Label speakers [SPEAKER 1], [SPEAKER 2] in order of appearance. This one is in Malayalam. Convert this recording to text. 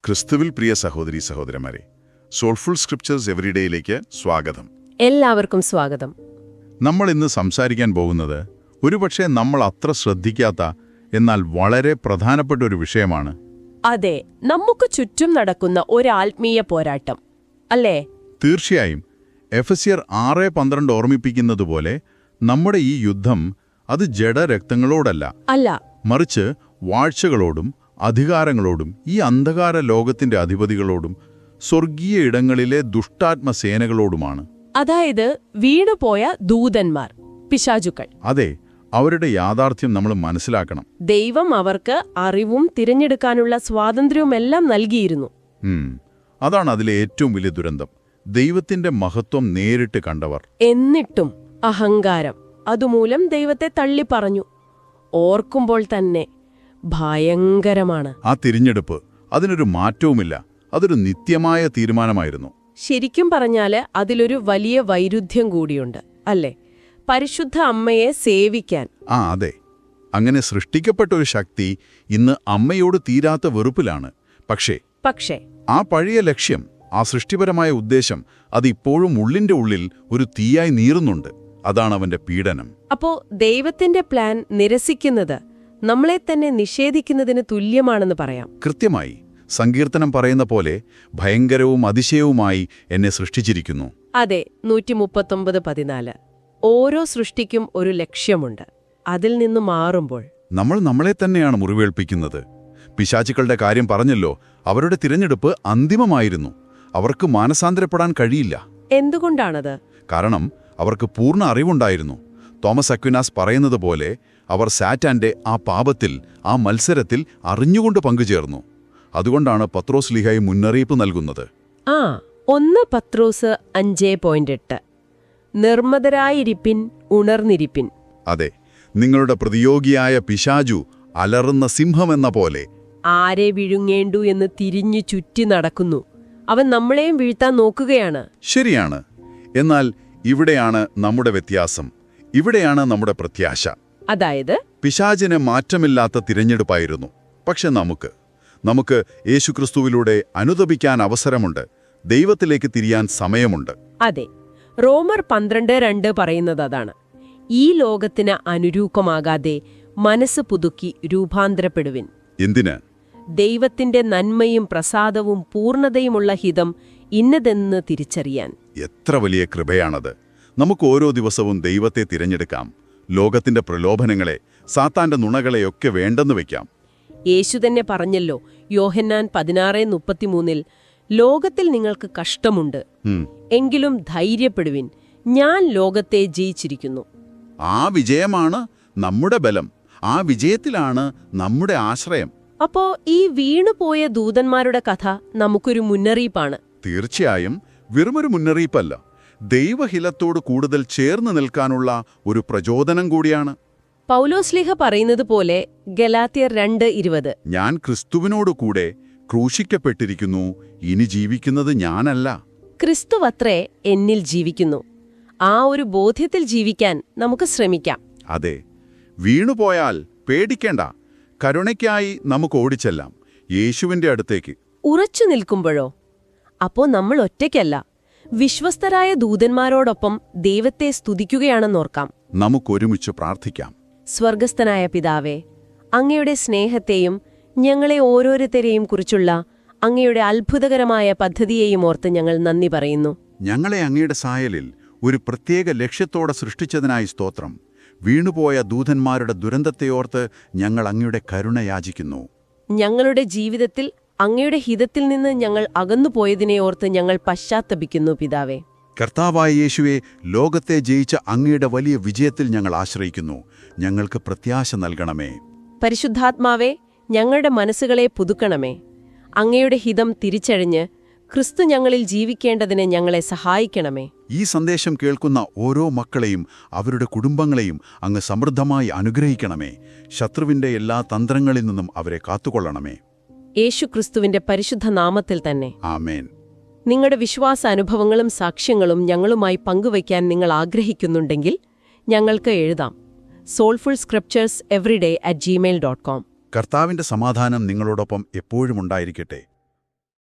[SPEAKER 1] ക്രിസ്തുവിൽ പ്രിയ സഹോദരീ സഹോദരന്മാരെ, സോൾഫുൾ സ്ക്രിപ്ചേഴ്സ് എവരിഡേയിലേക്ക് സ്വാഗതം.
[SPEAKER 2] എല്ലാവർക്കും സ്വാഗതം.
[SPEAKER 1] നമ്മൾ ഇന്ന് സംസാരിക്കാൻ പോകുന്നത് ഒരുപക്ഷെ നമ്മൾ അത്ര ശ്രദ്ധിക്കാത്ത എന്നാൽ വളരെ പ്രധാനപ്പെട്ട ഒരു വിഷയമാണ്.
[SPEAKER 2] അതെ, നമുക്ക് ചുറ്റും നടക്കുന്ന ഒരു ആത്മീയ പോരാട്ടം അല്ലേ?
[SPEAKER 1] തീർച്ചയായും. എഫെസ്യർ 6:12 ഓർമ്മിപ്പിക്കുന്നതുപോലെ നമ്മുടെ ഈ യുദ്ധം അത് ജഡരക്തങ്ങളോടല്ല, മറിച്ച് വാഴ്ചകളോടും അധികാരങ്ങളോടും ഈ അന്ധകാര ലോകത്തിന്റെ അധിപതികളോടും സ്വർഗീയ ഇടങ്ങളിലെ ദുഷ്ടാത്മസേനകളോടുമാണ്.
[SPEAKER 2] അതായത് വീണുപോയ ദൂതന്മാർ, പിശാചുക്കൾ.
[SPEAKER 1] അതെ, അവരുടെ യാഥാർത്ഥ്യം നമ്മൾ മനസ്സിലാക്കണം.
[SPEAKER 2] ദൈവം അവർക്ക് അറിവും തിരഞ്ഞെടുക്കാനുള്ള സ്വാതന്ത്ര്യവുമെല്ലാം നൽകിയിരുന്നു.
[SPEAKER 1] അതാണ് അതിലെ ഏറ്റവും വലിയ ദുരന്തം. ദൈവത്തിന്റെ മഹത്വം നേരിട്ട് കണ്ടവർ
[SPEAKER 2] എന്നിട്ടും അഹങ്കാരം അതുമൂലം ദൈവത്തെ തള്ളിപ്പറഞ്ഞു. ഓർക്കുമ്പോൾ തന്നെ ഭയങ്കരമാണ്.
[SPEAKER 1] ആ തിരഞ്ഞെടുപ്പ്, അതിനൊരു മാറ്റവുമില്ല. അതൊരു നിത്യമായ തീരുമാനമായിരുന്നു.
[SPEAKER 2] ശരിക്കും പറഞ്ഞാല് അതിലൊരു വലിയ വൈരുദ്ധ്യം കൂടിയുണ്ട് അല്ലേ? പരിശുദ്ധ അമ്മയെ സേവിക്കാൻ.
[SPEAKER 1] അതെ, അങ്ങനെ സൃഷ്ടിക്കപ്പെട്ട ഒരു ശക്തി ഇന്ന് അമ്മയോട് തീരാത്ത വെറുപ്പിലാണ്. പക്ഷേ ആ പഴയ ലക്ഷ്യം, ആ സൃഷ്ടിപരമായ ഉദ്ദേശം, അതിപ്പോഴും ഉള്ളിന്റെ ഉള്ളിൽ ഒരു തീയായി നീറുന്നുണ്ട്. അതാണ് അവന്റെ പീഡനം.
[SPEAKER 2] അപ്പോ ദൈവത്തിന്റെ പ്ലാൻ നിരസിക്കുന്നത് നമ്മളെ തന്നെ നിഷേധിക്കുന്നതിന് തുല്യമാണെന്ന് പറയാം.
[SPEAKER 1] കൃത്യമായി. സങ്കീർത്തനം പറയുന്ന പോലെ ഭയങ്കരവും അതിശയവുമായി എന്നെ സൃഷ്ടിച്ചിരിക്കുന്നു.
[SPEAKER 2] അതെ, 139:14. ഓരോ സൃഷ്ടിക്കും ഒരു ലക്ഷ്യമുണ്ട്. അതിൽ നിന്ന് മാറുമ്പോൾ
[SPEAKER 1] നമ്മൾ നമ്മളെ തന്നെയാണ് മുറിവേൽപ്പിക്കുന്നത്. പിശാചുക്കളുടെ കാര്യം പറഞ്ഞല്ലോ, അവരുടെ തിരഞ്ഞെടുപ്പ് അന്തിമമായിരുന്നു. അവർക്ക് മാനസാന്തരപ്പെടാൻ കഴിയില്ല.
[SPEAKER 2] എന്തുകൊണ്ടാണത്?
[SPEAKER 1] കാരണം അവർക്ക് പൂർണ്ണ അറിവുണ്ടായിരുന്നു. തോമസ് അക്വിനാസ് പറയുന്നത് പോലെ അവർ സാറ്റാന്റെ ആ പാപത്തിൽ, ആ മത്സരത്തിൽ അറിഞ്ഞുകൊണ്ട് പങ്കുചേർന്നു. അതുകൊണ്ടാണ് പത്രോസ് ലീഹായി മുന്നറിയിപ്പ് നൽകുന്നത്.
[SPEAKER 2] 1 പത്രോസ് 5:8. നിർമ്മതരായിരിപ്പിൻ, ഉണർന്നിരിപ്പിൻ.
[SPEAKER 1] അതെ, നിങ്ങളുടെ പ്രതിയോഗിയായ പിശാചു അലറുന്ന സിംഹമെന്ന പോലെ
[SPEAKER 2] ആരെ വിഴുങ്ങേണ്ടു എന്ന് തിരിഞ്ഞു ചുറ്റി നടക്കുന്നു. അവൻ നമ്മളെയും വീഴ്ത്താൻ നോക്കുകയാണ്.
[SPEAKER 1] ശരിയാണ്. എന്നാൽ ഇവിടെയാണ് നമ്മുടെ വ്യത്യാസം. ഇവിടെയാണ് നമ്മുടെ പ്രത്യാശ.
[SPEAKER 2] അതായത്
[SPEAKER 1] പിശാചിന് മാറ്റമില്ലാത്ത തിരഞ്ഞെടുപ്പായിരുന്നു. പക്ഷെ നമുക്ക് യേശുക്രിസ്തുവിലൂടെ അനുതപിക്കാൻ അവസരമുണ്ട്. ദൈവത്തിലേക്ക് തിരിയാൻ സമയമുണ്ട്.
[SPEAKER 2] അതെ, റോമർ 12:2 പറയുന്നത് അതാണ്. ഈ ലോകത്തിന് അനുരൂപമാകാതെ മനസ്സ് പുതുക്കി രൂപാന്തരപ്പെടുവിൻ.
[SPEAKER 1] എന്തിന്?
[SPEAKER 2] ദൈവത്തിന്റെ നന്മയും പ്രസാദവും പൂർണ്ണതയുമുള്ള ഹിതം ഇന്നതെന്ന് തിരിച്ചറിയാൻ.
[SPEAKER 1] എത്ര വലിയ കൃപയാണത്! നമുക്ക് ഓരോ ദിവസവും ദൈവത്തെ തിരഞ്ഞെടുക്കാം. ലോകത്തിന്റെ പ്രലോഭനങ്ങളെ, സാത്താന്റെ നുണകളെയൊക്കെ വേണ്ടെന്ന് വയ്ക്കാം.
[SPEAKER 2] യേശു തന്നെ പറഞ്ഞല്ലോ, യോഹന്നാൻ 16:33, ലോകത്തിൽ നിങ്ങൾക്ക് കഷ്ടമുണ്ട്, എങ്കിലും ധൈര്യപ്പെടുവിൻ, ഞാൻ ലോകത്തെ ജയിച്ചിരിക്കുന്നു.
[SPEAKER 1] ആ വിജയമാണ് നമ്മുടെ ബലം. ആ വിജയത്തിലാണ് നമ്മുടെ ആശ്രയം.
[SPEAKER 2] അപ്പോ ഈ വീണുപോയ ദൂതന്മാരുടെ കഥ നമുക്കൊരു മുന്നറിയിപ്പാണ്.
[SPEAKER 1] തീർച്ചയായും. വെറുമൊരു മുന്നറിയിപ്പല്ല, ദൈവഹിലത്തോട് കൂടുതൽ ചേർന്ന് നിൽക്കാനുള്ള ഒരു പ്രചോദനം കൂടിയാണ്.
[SPEAKER 2] പൗലോസ്ലീഹ പറയുന്നത് പോലെ ഗലാത്യർ 2:20,
[SPEAKER 1] ഞാൻ ക്രിസ്തുവിനോട് കൂടെ ക്രൂശിക്കപ്പെട്ടിരിക്കുന്നു, ഇനി ജീവിക്കുന്നത് ഞാനല്ല,
[SPEAKER 2] ക്രിസ്തുവത്രേ എന്നിൽ ജീവിക്കുന്നു. ആ ഒരു ബോധ്യത്തിൽ ജീവിക്കാൻ നമുക്ക് ശ്രമിക്കാം.
[SPEAKER 1] അതെ, വീണുപോയാൽ പേടിക്കേണ്ട. കരുണയ്ക്കായി നമുക്ക് ഓടിച്ചെല്ലാം, യേശുവിന്റെ അടുത്തേക്ക്.
[SPEAKER 2] ഉറച്ചു നിൽക്കുമ്പോഴോ? അപ്പോ നമ്മൾ ഒറ്റയ്ക്കല്ല, വിശ്വസ്തരായ ദൂതന്മാരോടൊപ്പം ദൈവത്തെ സ്തുതിക്കുകയാണെന്നോർക്കാം.
[SPEAKER 1] നമുക്കൊരുമിച്ച് പ്രാർത്ഥിക്കാം.
[SPEAKER 2] സ്വർഗസ്ഥനായ പിതാവേ, അങ്ങയുടെ സ്നേഹത്തെയും ഞങ്ങളെ ഓരോരുത്തരെയും കുറിച്ചുള്ള അങ്ങയുടെ അത്ഭുതകരമായ പദ്ധതിയെയും ഓർത്ത് ഞങ്ങൾ നന്ദി പറയുന്നു.
[SPEAKER 1] ഞങ്ങളെ അങ്ങയുടെ സായലിൽ ഒരു പ്രത്യേക ലക്ഷ്യത്തോടെ സൃഷ്ടിച്ചതിനായി സ്തോത്രം. വീണുപോയ ദൂതന്മാരുടെ ദുരന്തത്തെയോർത്ത് ഞങ്ങൾ അങ്ങയുടെ കരുണ യാചിക്കുന്നു.
[SPEAKER 2] ഞങ്ങളുടെ ജീവിതത്തിൽ അങ്ങയുടെ ഹിതത്തിൽ നിന്ന് ഞങ്ങൾ അകന്നുപോയതിനെയോർത്ത് ഞങ്ങൾ പശ്ചാത്തപിക്കുന്നു പിതാവേ.
[SPEAKER 1] കർത്താവായ യേശുവെ, ലോകത്തെ ജയിച്ച അങ്ങയുടെ വലിയ വിജയത്തിൽ ഞങ്ങൾ ആശ്രയിക്കുന്നു. ഞങ്ങൾക്ക് പ്രത്യാശ നൽകണമേ.
[SPEAKER 2] പരിശുദ്ധാത്മാവേ, ഞങ്ങളുടെ മനസ്സുകളെ പുതുക്കണമേ. അങ്ങയുടെ ഹിതം തിരിച്ചഴിഞ്ഞ് ക്രിസ്തു ഞങ്ങളിൽ ജീവിക്കേണ്ടതിന് ഞങ്ങളെ സഹായിക്കണമേ.
[SPEAKER 1] ഈ സന്ദേശം കേൾക്കുന്ന ഓരോ മക്കളെയും അവരുടെ കുടുംബങ്ങളെയും അങ്ങ് സമൃദ്ധമായി അനുഗ്രഹിക്കണമേ. ശത്രുവിന്റെ എല്ലാ തന്ത്രങ്ങളിൽ നിന്നും അവരെ കാത്തുകൊള്ളണമേ.
[SPEAKER 2] യേശുക്രിസ്തുവിന്റെ പരിശുദ്ധ നാമത്തിൽ തന്നെ
[SPEAKER 1] ആമേൻ.
[SPEAKER 2] നിങ്ങളുടെ വിശ്വാസ അനുഭവങ്ങളും സാക്ഷ്യങ്ങളും ഞങ്ങളുമായി പങ്കുവയ്ക്കാൻ നിങ്ങൾ ആഗ്രഹിക്കുന്നുണ്ടെങ്കിൽ ഞങ്ങൾക്ക് എഴുതാം. soulfulscriptures@gmail.com.
[SPEAKER 1] കർത്താവിന്റെ സമാധാനം നിങ്ങളോടൊപ്പം എപ്പോഴും ഉണ്ടായിരിക്കട്ടെ.